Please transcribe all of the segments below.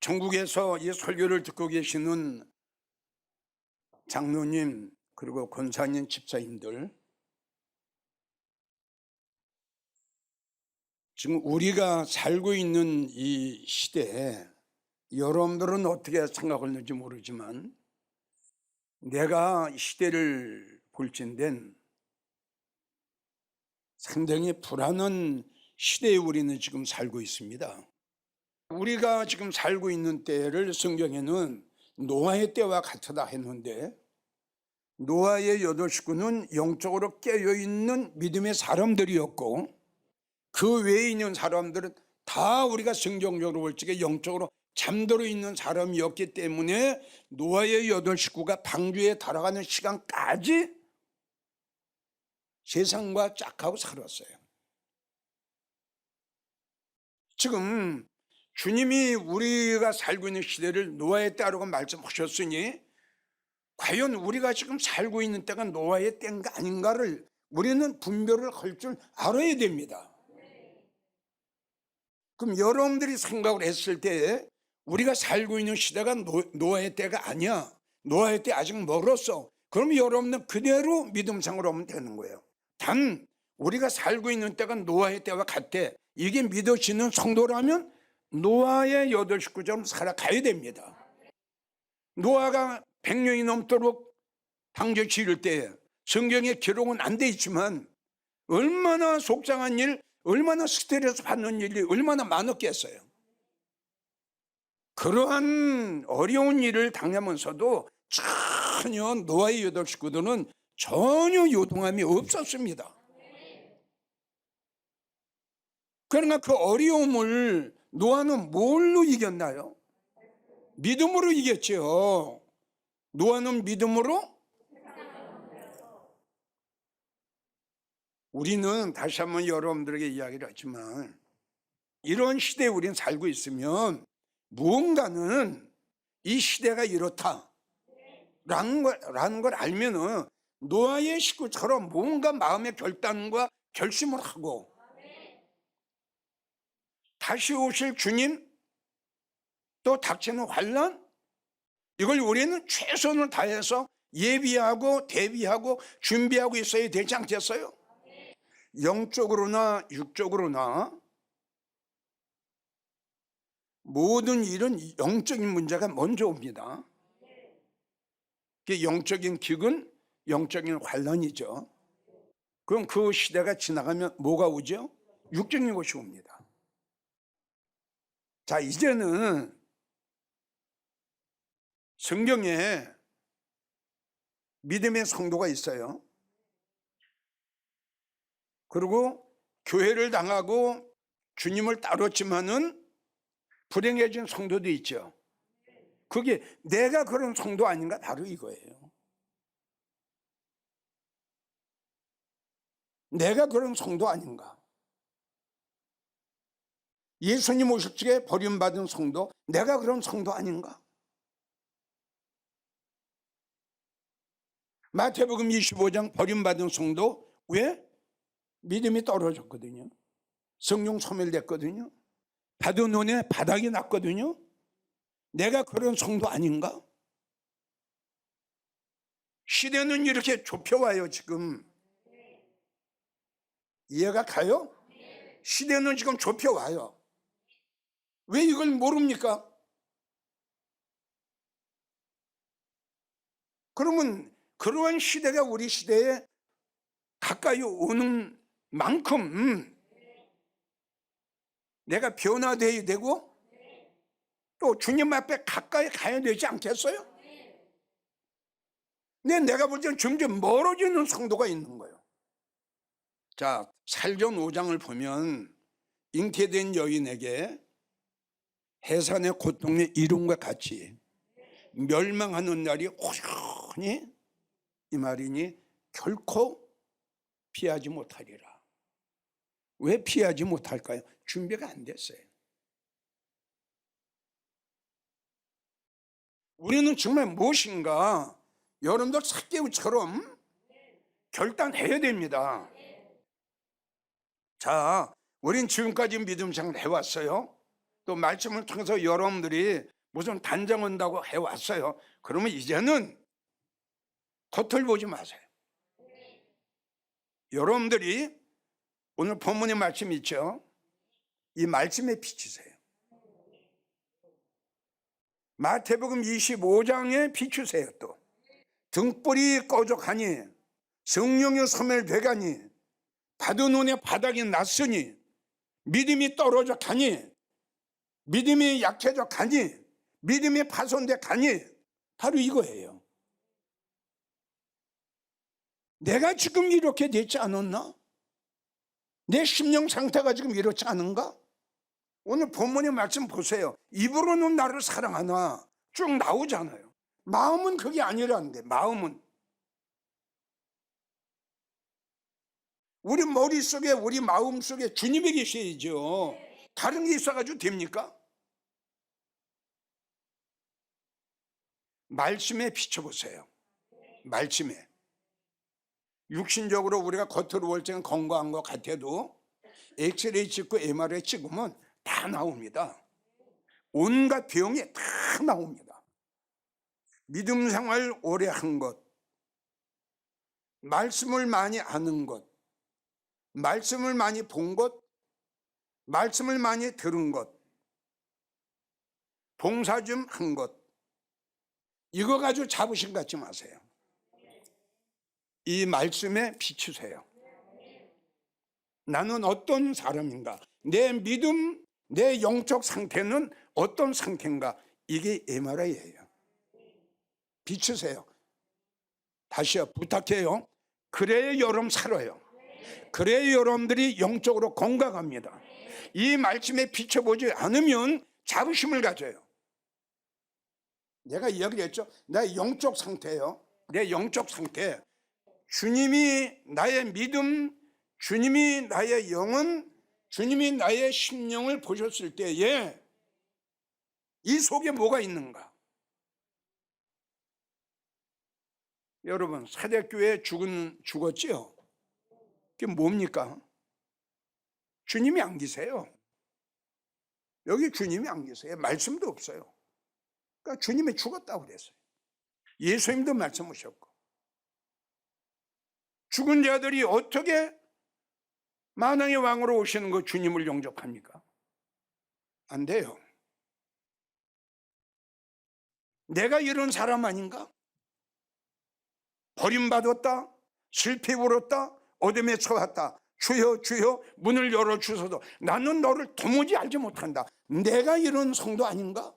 전국에서 이 설교를 듣고 계시는 장로님 그리고 권사님, 집사님들, 지금 우리가 살고 있는 이 시대에 여러분들은 어떻게 생각하는지 모르지만 내가 이 시대를 볼진된 상당히 불안한 시대에 우리는 지금 살고 있습니다. 우리가 지금 살고 있는 때를 성경에는 노아의 때와 같다 했는데, 노아의 8 식구는 영적으로 깨어있는 믿음의 사람들이었고, 그 외에 있는 사람들은 다 우리가 성경적으로 볼 적에 영적으로 잠들어 있는 사람이었기 때문에 노아의 8 식구가 방주에 달아가는 시간까지 세상과 짝하고 살았어요. 지금 주님이 우리가 살고 있는 시대를 노아의 때라고 말씀하셨으니 과연 우리가 지금 살고 있는 때가 노아의 때인가 아닌가를 우리는 분별을 할 줄 알아야 됩니다. 그럼 여러분들이 생각을 했을 때 우리가 살고 있는 시대가 노아의 때가 아니야, 노아의 때 아직 멀었어, 그럼 여러분은 그대로 믿음상으로 하면 되는 거예요. 단 우리가 살고 있는 때가 노아의 때와 같대, 이게 믿어지는 성도라면 노아의 8 식구처럼 살아가야 됩니다. 노아가 100년이 넘도록 방주 지을 때 성경에 기록은 안 돼 있지만 얼마나 속상한 일, 얼마나 스트레스 받는 일이 얼마나 많았겠어요. 그러한 어려운 일을 당하면서도 전혀 노아의 8 식구들은 전혀 요동함이 없었습니다. 그러니까 그 어려움을 노아는 뭘로 이겼나요? 믿음으로 이겼죠. 노아는 믿음으로. 우리는 다시 한번 여러분들에게 이야기를 하지만 이런 시대에 우리는 살고 있으면 무언가는 이 시대가 이렇다라는 걸 알면은 노아의 식구처럼 뭔가 마음의 결단과 결심을 하고 다시 오실 주님, 또 닥치는 환난, 이걸 우리는 최선을 다해서 예비하고 대비하고 준비하고 있어야 되지 않겠어요? 영적으로나 육적으로나 모든 일은 영적인 문제가 먼저 옵니다. 영적인 기근, 영적인 환난이죠. 그럼 그 시대가 지나가면 뭐가 오죠? 육적인 것이 옵니다. 자, 이제는 성경에 믿음의 성도가 있어요. 그리고 교회를 당하고 주님을 따랐지만은 불행해진 성도도 있죠. 그게 내가 그런 성도 아닌가, 바로 이거예요. 내가 그런 성도 아닌가. 예수님 오실 적에 버림받은 성도, 내가 그런 성도 아닌가. 마태복음 25장 버림받은 성도, 왜? 믿음이 떨어졌거든요. 성령 소멸됐거든요. 받은 은혜 바닥이 났거든요. 내가 그런 성도 아닌가? 시대는 이렇게 좁혀와요. 지금 이해가 가요? 시대는 지금 좁혀와요. 왜 이걸 모릅니까? 그러면 그러한 시대가 우리 시대에 가까이 오는 만큼 내가 변화되어야 되고 또 주님 앞에 가까이 가야 되지 않겠어요? 근데 내가 볼 때는 점점 멀어지는 성도가 있는 거예요. 자, 살전 5장을 보면 잉태된 여인에게 해산의 고통의 이름과 같이 멸망하는 날이 호련히, 이 말이니 결코 피하지 못하리라. 왜 피하지 못할까요? 준비가 안 됐어요. 우리는 정말 무엇인가 여러분들 삭개우처럼 결단해야 됩니다. 자, 우린 지금까지 믿음 생활 해왔어요. 또 말씀을 통해서 여러분들이 무슨 단장 온다고 해왔어요. 그러면 이제는 겉을 보지 마세요. 여러분들이 오늘 본문의 말씀 있죠? 이 말씀에 비추세요. 마태복음 25장에 비추세요. 또 등불이 꺼져가니 성령의 소멸되가니 받은 은혜 바닥이 났으니 믿음이 떨어져 가니 믿음이 약해져 가니 믿음이 파손돼 가니 바로 이거예요. 내가 지금 이렇게 됐지 않았나? 내 심령 상태가 지금 이렇지 않은가? 오늘 본문의 말씀 보세요. 입으로는 나를 사랑하나 쭉 나오잖아요. 마음은 그게 아니라는데, 마음은 우리 머릿속에 우리 마음속에 주님이 계셔야죠. 다른 게 있어가지고 됩니까? 말씀에 비춰보세요. 말씀에. 육신적으로 우리가 겉으로 볼 때는 건강한 것 같아도 엑스레이 찍고 MRI 찍으면 다 나옵니다. 온갖 병이 다 나옵니다. 믿음 생활 오래 한 것, 말씀을 많이 아는 것, 말씀을 많이 본 것, 말씀을 많이 들은 것, 봉사 좀 한 것, 이거 가지고 자부심 갖지 마세요. 이 말씀에 비추세요. 나는 어떤 사람인가? 내 믿음, 내 영적 상태는 어떤 상태인가? 이게 MRI예요. 비추세요. 다시요, 부탁해요. 그래야 여러분 살아요. 그래야 여러분들이 영적으로 건강합니다. 이 말씀에 비춰보지 않으면 자부심을 가져요. 내가 이야기했죠. 내 영적 상태예요. 내 영적 상태. 주님이 나의 믿음, 주님이 나의 영혼, 주님이 나의 심령을 보셨을 때에 이 속에 뭐가 있는가? 여러분, 사대교회 죽었지요? 그게 뭡니까? 주님이 안 계세요. 여기 주님이 안 계세요. 말씀도 없어요. 그러니까 주님이 죽었다고 그랬어요. 예수님도 말씀하셨고. 죽은 자들이 어떻게 만왕의 왕으로 오시는 거 주님을 영접합니까? 안 돼요. 내가 이런 사람 아닌가? 버림받았다, 슬피 울었다, 어둠에 처했다. 주여 주여 문을 열어주소서. 나는 너를 도무지 알지 못한다. 내가 이런 성도 아닌가?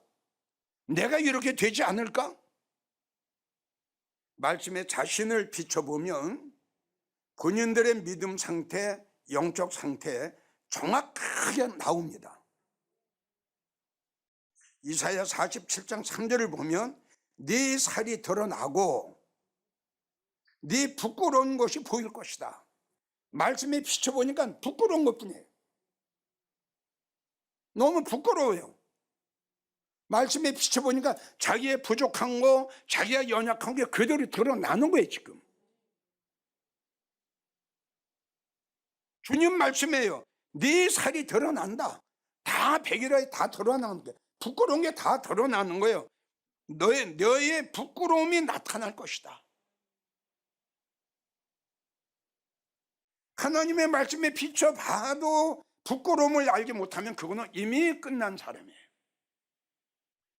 내가 이렇게 되지 않을까? 말씀에 자신을 비춰보면 본인들의 믿음 상태, 영적 상태 정확하게 나옵니다. 이사야 47장 3절을 보면 네 살이 드러나고 네 부끄러운 것이 보일 것이다. 말씀에 비춰보니까 부끄러운 것뿐이에요. 너무 부끄러워요. 말씀에 비춰보니까 자기의 부족한 거, 자기가 연약한 게 그대로 드러나는 거예요. 지금 주님 말씀이에요. 네 살이 드러난다. 다 백일하에 다 드러나는 거예요. 부끄러운 게 다 드러나는 거예요. 너의 부끄러움이 나타날 것이다. 하나님의 말씀에 비춰봐도 부끄러움을 알지 못하면 그거는 이미 끝난 사람이에요.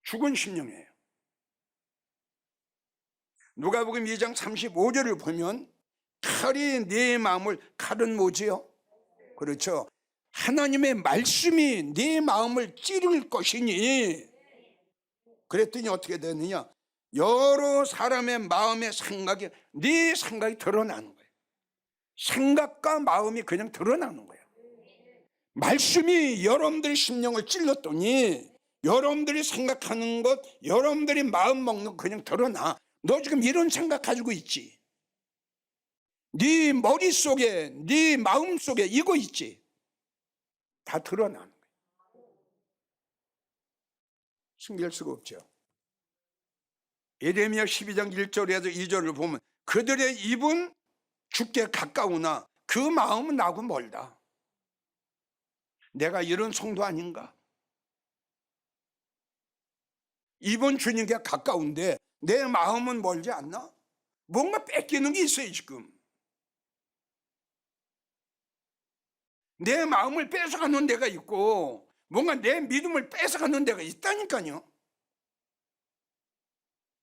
죽은 심령이에요. 누가복음 2장 35절을 보면 칼이 네 마음을, 칼은 뭐지요? 그렇죠. 하나님의 말씀이 네 마음을 찌를 것이니, 그랬더니 어떻게 되느냐? 여러 사람의 마음의 생각이, 네 생각이 드러나는 거예요. 생각과 마음이 그냥 드러나는 거예요. 말씀이 여러분들의 심령을 찔렀더니 여러분들이 생각하는 것, 여러분들이 마음 먹는 것 그냥 드러나. 너 지금 이런 생각 가지고 있지? 네 머릿속에, 네 마음속에 이거 있지? 다 드러나는 거예요. 숨길 수가 없죠. 예레미야 12장 1절에서 2절을 보면 그들의 입은 죽게 가까우나 그 마음은 나하고 멀다. 내가 이런 성도 아닌가? 이번 주님께 가까운데 내 마음은 멀지 않나? 뭔가 뺏기는 게 있어요 지금. 내 마음을 뺏어가는 데가 있고 뭔가 내 믿음을 뺏어가는 데가 있다니까요.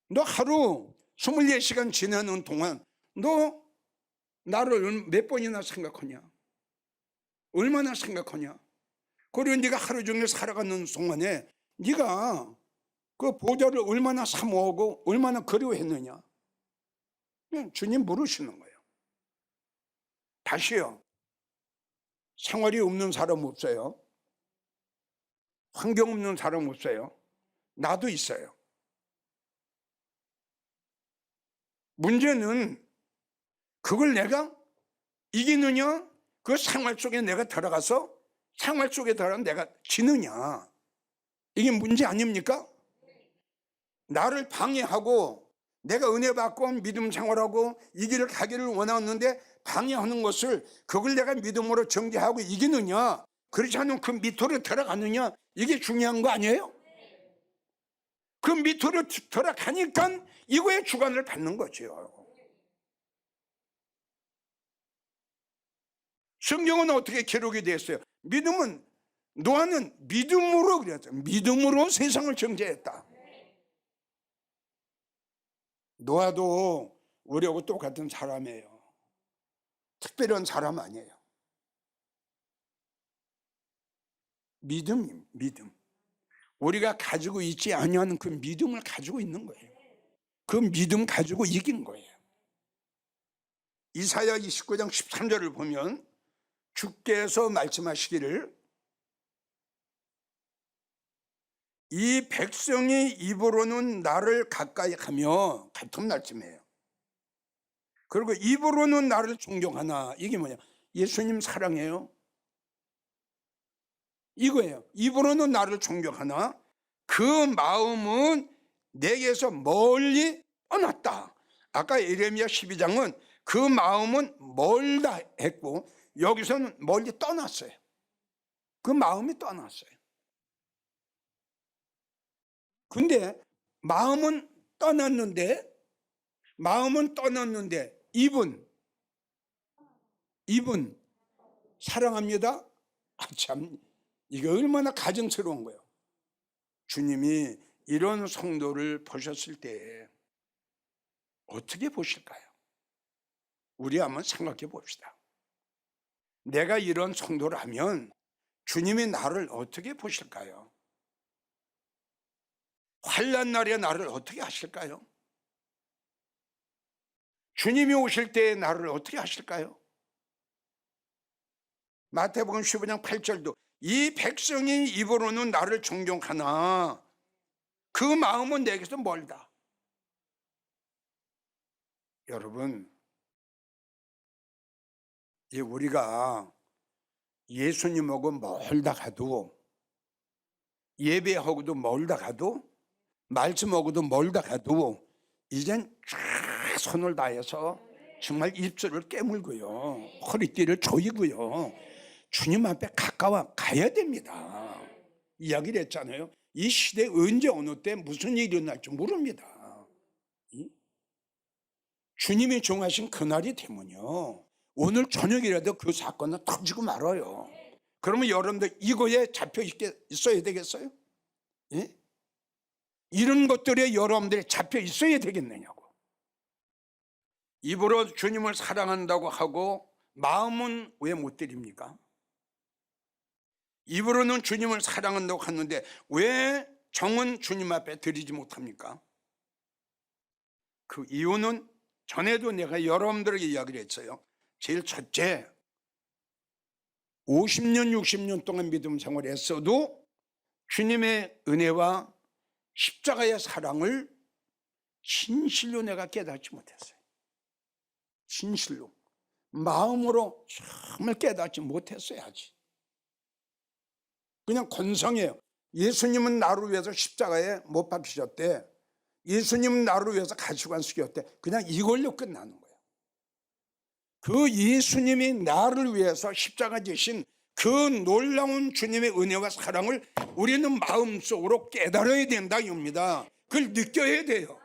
너 하루 24시간 지내는 동안 너 나를 몇 번이나 생각하냐? 얼마나 생각하냐? 그리고 네가 하루 종일 살아가는 동안에 네가 그 보좌를 얼마나 사모하고 얼마나 그리워했느냐? 그냥 주님 물으시는 거예요. 다시요. 생활이 없는 사람 없어요. 환경 없는 사람 없어요. 나도 있어요. 문제는 그걸 내가 이기느냐? 그 생활 속에 내가 들어가서 생활 속에 들어가 내가 지느냐? 이게 문제 아닙니까? 나를 방해하고 내가 은혜 받고 믿음 생활하고 이 길을 가기를 원하는데 방해하는 것을 그걸 내가 믿음으로 정죄하고 이기느냐? 그렇지 않으면 그 밑으로 들어가느냐? 이게 중요한 거 아니에요? 그 밑으로 들어가니까 이거에 주관을 받는 거죠. 성경은 어떻게 기록이 됐어요? 믿음은 노아는 믿음으로 그랬어요. 믿음으로 세상을 정죄했다. 노아도 우리하고 똑같은 사람이에요. 특별한 사람 아니에요. 믿음. 우리가 가지고 있지 아니하는 그 믿음을 가지고 있는 거예요. 그 믿음 가지고 이긴 거예요. 이사야 29장 13절을 보면 주께서 말씀하시기를 이 백성이 입으로는 나를 가까이 하며, 같은 말씀이에요. 그리고 입으로는 나를 존경하나, 이게 뭐냐? 예수님 사랑해요. 이거예요. 입으로는 나를 존경하나 그 마음은 내게서 멀리 떠났다. 아까 예레미야 12장은 그 마음은 멀다 했고 여기서는 멀리 떠났어요. 그 마음이 떠났어요. 근데 마음은 떠났는데 입은 사랑합니다. 참 이게 얼마나 가증스러운 거예요. 주님이 이런 성도를 보셨을 때 어떻게 보실까요? 우리 한번 생각해 봅시다. 내가 이런 성도라면 주님이 나를 어떻게 보실까요? 환난 날에 나를 어떻게 하실까요? 주님이 오실 때 나를 어떻게 하실까요? 마태복음 15장 8절도 이 백성이 입으로는 나를 존경하나 그 마음은 내게서 멀다. 여러분, 우리가 예수님하고 멀다 가도 예배하고도 멀다 가도 말씀하고도 멀다 가도 이젠 최선을 다해서 정말 입술을 깨물고요, 허리띠를 조이고요, 주님 앞에 가까워 가야 됩니다. 이야기를 했잖아요. 이 시대에 언제 어느 때 무슨 일이 일어날지 모릅니다. 주님이 정하신 그날이 되면요 오늘 저녁이라도 그 사건은 터지고 말아요. 그러면 여러분들 이거에 잡혀 있어야 되겠어요? 예? 이런 것들에 여러분들이 잡혀 있어야 되겠느냐고. 입으로 주님을 사랑한다고 하고 마음은 왜 못 드립니까? 입으로는 주님을 사랑한다고 하는데 왜 정은 주님 앞에 드리지 못합니까? 그 이유는 전에도 내가 여러분들에게 이야기를 했어요. 제일 첫째, 50년 60년 동안 믿음 생활을 했어도 주님의 은혜와 십자가의 사랑을 진실로 내가 깨닫지 못했어요. 진실로 마음으로 정말 깨닫지 못했어야지. 그냥 건성이에요. 예수님은 나를 위해서 십자가에 못 박히셨대, 예수님은 나를 위해서 가시관 숙였대, 그냥 이걸로 끝나는 거예요. 그 예수님이 나를 위해서 십자가 지신 그 놀라운 주님의 은혜와 사랑을 우리는 마음속으로 깨달아야 된다 이겁니다. 그걸 느껴야 돼요.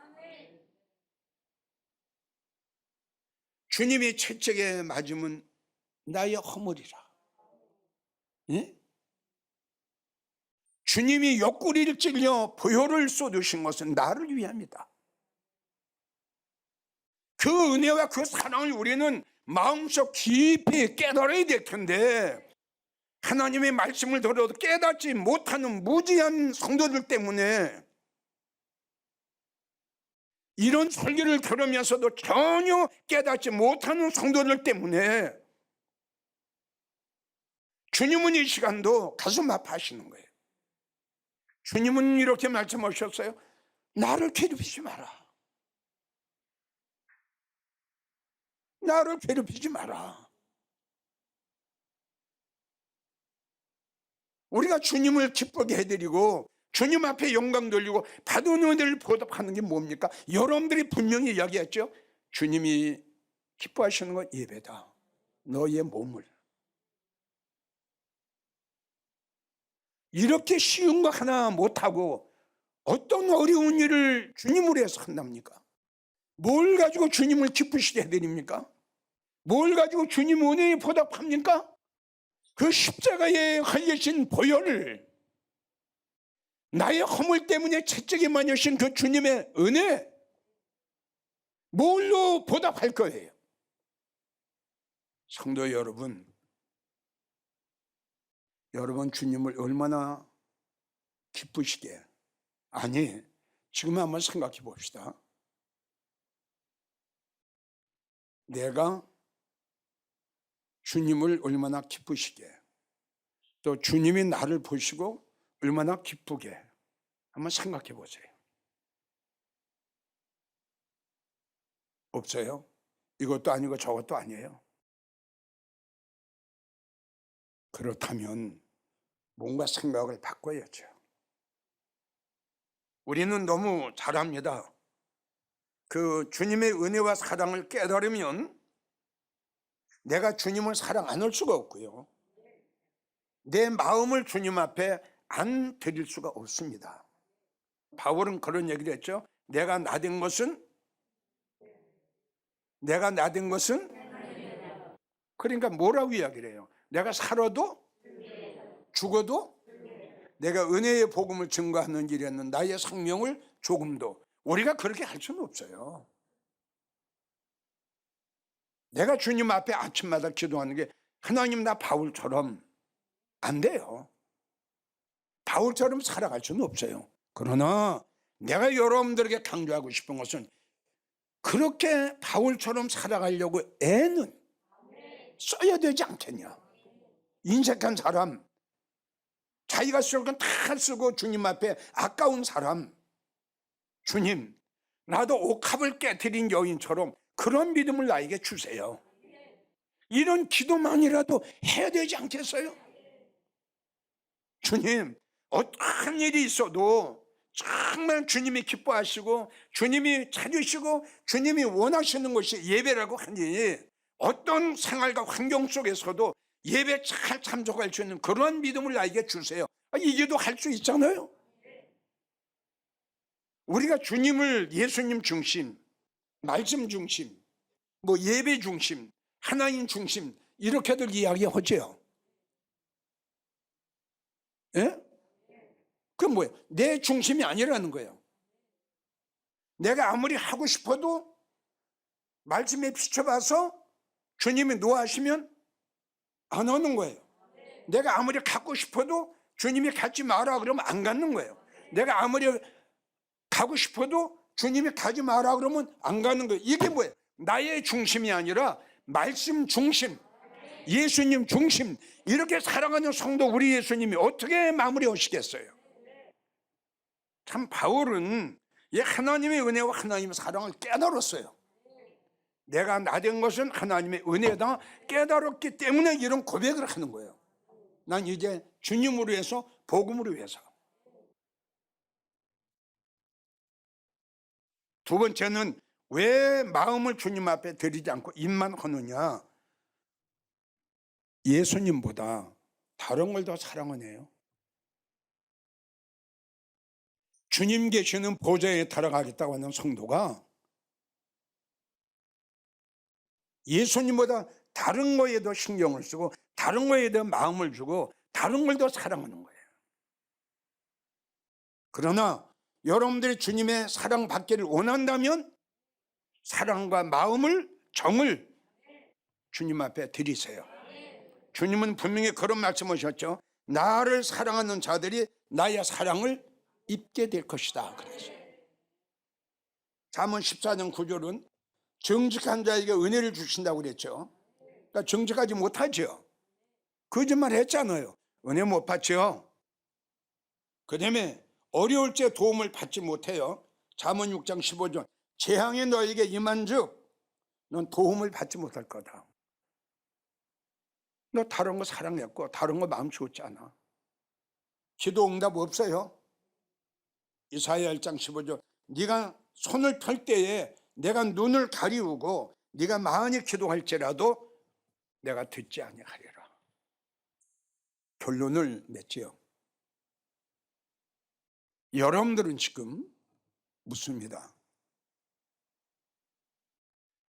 주님이 채찍에 맞으면 나의 허물이라. 예? 주님이 옆구리를 찔려 보혈을 쏟으신 것은 나를 위함이다. 그 은혜와 그 사랑을 우리는 마음속 깊이 깨달아야 될 텐데, 하나님의 말씀을 들어도 깨닫지 못하는 무지한 성도들 때문에, 이런 설교를 들으면서도 전혀 깨닫지 못하는 성도들 때문에 주님은 이 시간도 가슴 아파하시는 거예요. 주님은 이렇게 말씀하셨어요. 나를 괴롭히지 마라. 나를 괴롭히지 마라. 우리가 주님을 기쁘게 해드리고 주님 앞에 영광 돌리고 받은 은혜를 보답하는 게 뭡니까? 여러분들이 분명히 이야기했죠. 주님이 기뻐하시는 건 예배다. 너의 몸을. 이렇게 쉬운 거 하나 못하고 어떤 어려운 일을 주님을 위해서 한답니까? 뭘 가지고 주님을 기쁘시게 해드립니까? 뭘 가지고 주님 은혜에 보답합니까? 그 십자가에 걸리신 보혈을, 나의 허물 때문에 채찍에 맞으신 그 주님의 은혜, 뭘로 보답할 거예요? 성도 여러분, 여러분 주님을 얼마나 기쁘시게, 아니 지금 한번 생각해 봅시다. 내가 주님을 얼마나 기쁘시게, 또 주님이 나를 보시고 얼마나 기쁘게, 한번 생각해 보세요. 없어요? 이것도 아니고 저것도 아니에요? 그렇다면 뭔가 생각을 바꿔야죠. 우리는 너무 잘합니다. 그 주님의 은혜와 사랑을 깨달으면 내가 주님을 사랑 안 할 수가 없고요, 내 마음을 주님 앞에 안 드릴 수가 없습니다. 바울은 그런 얘기를 했죠. 내가 나된 것은 그러니까 뭐라고 이야기를 해요? 내가 살아도 죽어도 내가 은혜의 복음을 증거하는 일에는 나의 생명을 조금도, 우리가 그렇게 할 수는 없어요. 내가 주님 앞에 아침마다 기도하는 게 하나님 나 바울처럼 안 돼요. 바울처럼 살아갈 수는 없어요. 그러나 내가 여러분들에게 강조하고 싶은 것은 그렇게 바울처럼 살아가려고 애는 써야 되지 않겠냐. 인색한 사람, 자기가 쓸 건 다 쓰고 주님 앞에 아까운 사람, 주님 나도 옥합을 깨트린 여인처럼 그런 믿음을 나에게 주세요. 이런 기도만이라도 해야 되지 않겠어요? 주님, 어떠한 일이 있어도 정말 주님이 기뻐하시고 주님이 찾으시고 주님이 원하시는 것이 예배라고 하니, 어떤 생활과 환경 속에서도 예배 잘 참석할 수 있는 그런 믿음을 나에게 주세요. 이게도 할 수 있잖아요. 우리가 주님을 예수님 중심, 말씀 중심, 뭐 예배 중심, 하나님 중심 이렇게들 이야기하죠. 예? 그건 뭐예요? 내 중심이 아니라는 거예요. 내가 아무리 하고 싶어도 말씀에 비춰봐서 주님이 노하시면 안 오는 거예요. 내가 아무리 갖고 싶어도 주님이 갖지 마라 그러면 안 갖는 거예요. 내가 아무리 가고 싶어도 주님이 가지 마라 그러면 안 가는 거예요. 이게 뭐예요? 나의 중심이 아니라 말씀 중심, 예수님 중심, 이렇게 살아가는 성도 우리 예수님이 어떻게 마무리하시겠어요? 참 바울은 하나님의 은혜와 하나님의 사랑을 깨달았어요. 내가 나된 것은 하나님의 은혜다 깨달았기 때문에 이런 고백을 하는 거예요. 난 이제 주님으로 위해서, 복음으로 위해서. 두 번째는 왜 마음을 주님 앞에 드리지 않고 입만 하느냐. 예수님보다 다른 걸 더 사랑하네요. 주님 계시는 보좌에 달아가겠다고 하는 성도가 예수님보다 다른 거에 더 신경을 쓰고 다른 거에 더 마음을 주고 다른 걸 더 사랑하는 거예요. 그러나 여러분들이 주님의 사랑받기를 원한다면 사랑과 마음을, 정을 주님 앞에 드리세요. 주님은 분명히 그런 말씀하셨죠. 나를 사랑하는 자들이 나의 사랑을 입게 될 것이다. 그래서 잠언 14장 9절은 정직한 자에게 은혜를 주신다고 그랬죠. 그러니까 정직하지 못하죠. 거짓말 했잖아요. 은혜 못 받죠. 그 다음에 어려울 때 도움을 받지 못해요. 잠언 6장 15절 재앙이 너에게 임한즉 넌 도움을 받지 못할 거다. 너 다른 거 사랑했고 다른 거 마음 주었잖아. 기도 응답 없어요. 이사야 1장 15절 네가 손을 펼 때에 내가 눈을 가리우고 네가 많이 기도할지라도 내가 듣지 아니하리라. 결론을 맺지요. 여러분들은 지금 묻습니다.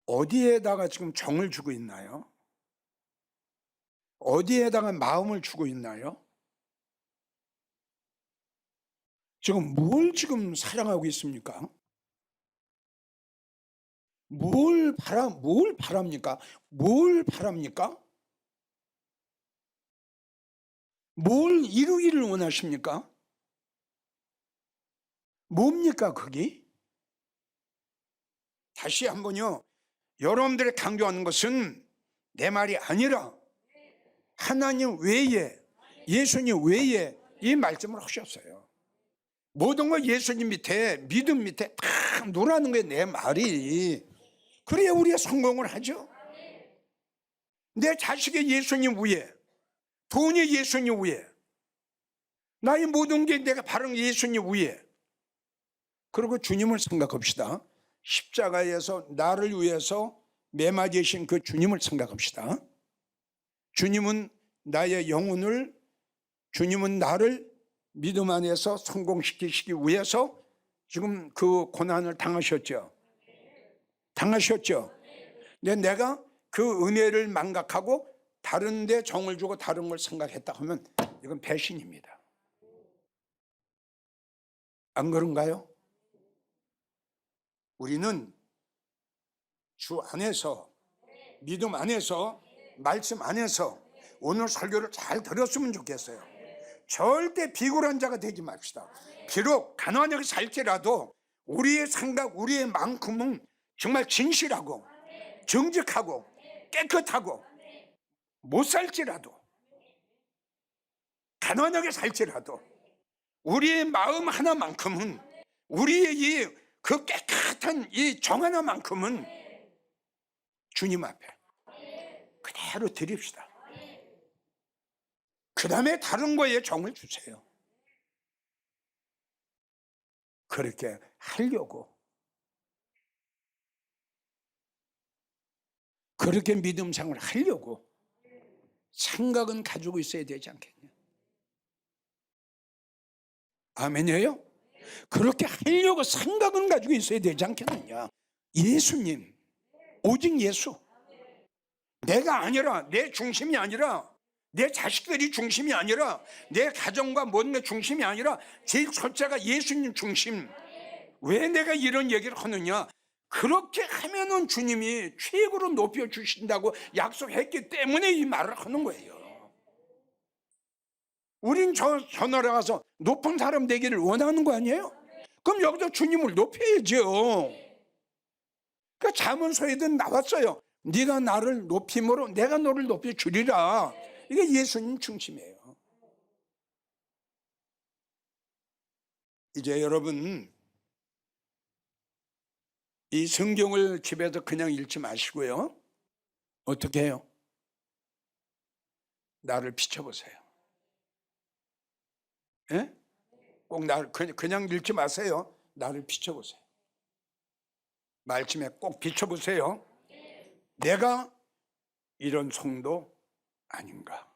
어디에다가 지금 정을 주고 있나요? 어디에다가 마음을 주고 있나요? 지금 뭘 지금 사랑하고 있습니까? 뭘 바랍니까? 뭘 바랍니까? 뭘 이루기를 원하십니까? 뭡니까 그게? 다시 한번요. 여러분들이 강조하는 것은 내 말이 아니라 하나님 외에, 예수님 외에 이 말씀을 하셨어요. 모든 걸 예수님 밑에, 믿음 밑에 다 놓으라는 거예요. 내 말이. 그래야 우리가 성공을 하죠. 내 자식이 예수님 위에, 돈이 예수님 위에, 나의 모든 게 내가 바른 예수님 위에. 그리고 주님을 생각합시다. 십자가에서 나를 위해서 매맞으신 그 주님을 생각합시다. 주님은 나의 영혼을, 주님은 나를 믿음 안에서 성공시키시기 위해서 지금 그 고난을 당하셨죠. 당하셨죠. 근데 내가 그 은혜를 망각하고 다른 데 정을 주고 다른 걸 생각했다 하면 이건 배신입니다. 안 그런가요? 우리는 주 안에서, 믿음 안에서, 말씀 안에서 오늘 설교를 잘 들었으면 좋겠어요. 절대 비굴한 자가 되지 맙시다. 비록 가난하게 살지라도 우리의 생각, 우리의 마음은 정말 진실하고 정직하고 깨끗하고 못 살지라도 가난하게 살지라도 우리의 마음 하나만큼은 우리의 이 그 깨끗한 이 정 하나만큼은 주님 앞에 그대로 드립시다. 그 다음에 다른 거에 정을 주세요. 그렇게 하려고, 그렇게 믿음 생활을 하려고 생각은 가지고 있어야 되지 않겠냐? 아멘이에요? 그렇게 하려고 생각은 가지고 있어야 되지 않겠느냐? 예수님, 오직 예수. 내가 아니라, 내 중심이 아니라, 내 자식들이 중심이 아니라, 내 가정과 모든 게 중심이 아니라 제일 첫째가 예수님 중심. 왜 내가 이런 얘기를 하느냐? 그렇게 하면은 주님이 최고로 높여주신다고 약속했기 때문에 이 말을 하는 거예요. 우린 저 나라 가서 높은 사람 되기를 원하는 거 아니에요? 그럼 여기서 주님을 높여야죠. 그 잠언서에도 나왔어요. 네가 나를 높임으로 내가 너를 높여주리라. 이게 예수님 중심이에요. 이제 여러분 이 성경을 집에서 그냥 읽지 마시고요. 어떻게 해요? 나를 비춰보세요. 예? 꼭 나를 그냥 읽지 마세요. 나를 비춰보세요. 말씀에 꼭 비춰보세요. 내가 이런 성도 아닌가?